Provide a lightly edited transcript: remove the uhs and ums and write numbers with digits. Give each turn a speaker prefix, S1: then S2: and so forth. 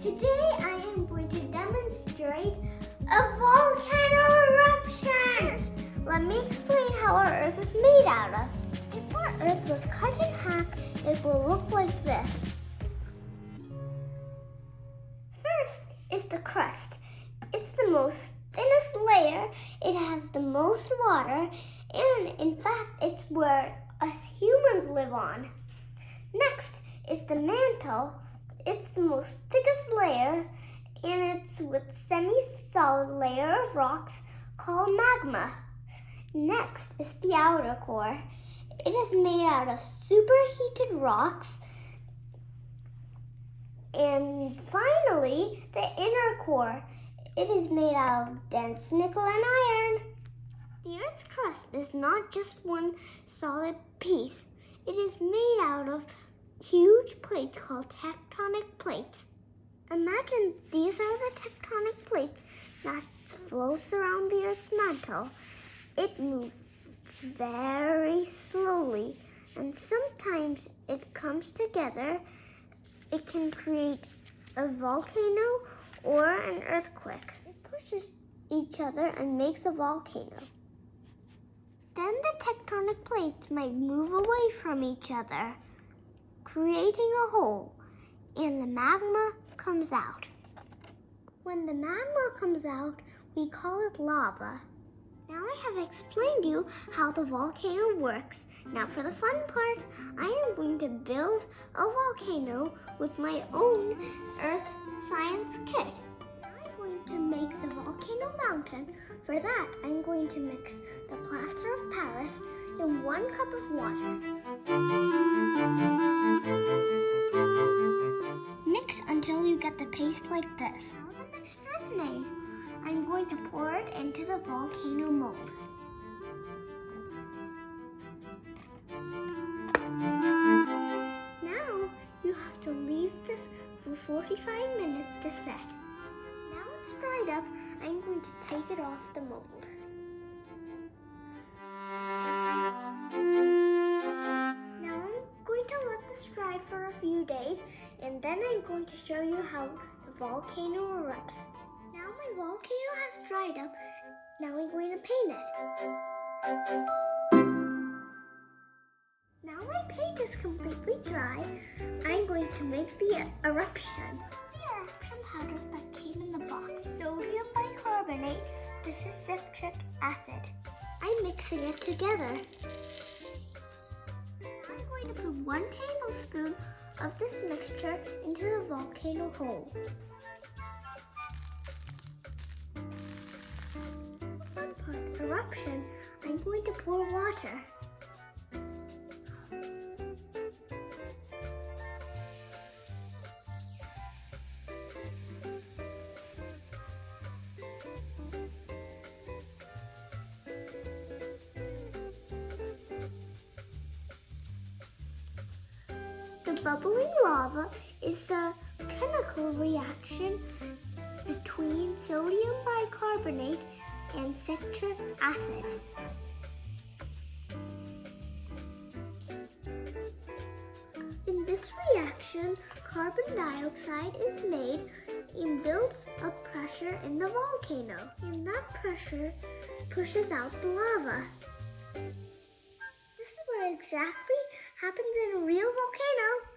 S1: Today I am going to demonstrate a volcano eruption. Let me explain how our Earth is made out of. If our Earth was cut in half, it will look like this. First is the crust. It's the most thinnest layer. It has the most water, and in fact, it's where us humans live on. Next is the mantle. It's the most thickest layer, and it's with semi-solid layer of rocks called magma. Next is the outer core. It is made out of superheated rocks. And finally, the inner core. It is made out of dense nickel and iron. The Earth's crust is not just one solid piece. It is made out of huge plates called tectonic plates. Imagine these are the tectonic plates that floats around the Earth's mantle. It moves very slowly, and sometimes it comes together. It can create a volcano or an earthquake. It pushes each other and makes a volcano. Then the tectonic plates might move away from each other, creating a hole, and the magma comes out. When the magma comes out, we call it lava. Now I have explained to you how the volcano works. Now for the fun part, I am going to build a volcano with my own Earth science kit. I'm going to make the volcano mountain. For that, I'm going to mix the plaster of Paris in 1 cup of water. Mix until you get the paste like this. Now the mixture is made. I'm going to pour it into the volcano mold. Now you have to leave this for 45 minutes to set. Now it's dried up, I'm going to take it off the mold. Now I'm going to let this dry for a few days, and then I'm going to show you how the volcano erupts. Now my volcano has dried up. Now I'm going to paint it. Now my paint is completely dry. I'm going to make the eruption. The eruption powders that came in the box. This is sodium bicarbonate. This is citric acid. I'm mixing it together. I'm going to put 1 tablespoon of this mixture into the volcano hole. Eruption, I'm going to pour water. The bubbling lava is the chemical reaction between sodium bicarbonate and citric acid. In this reaction, carbon dioxide is made and builds up pressure in the volcano, and that pressure pushes out the lava. This is what exactly happens in a real volcano.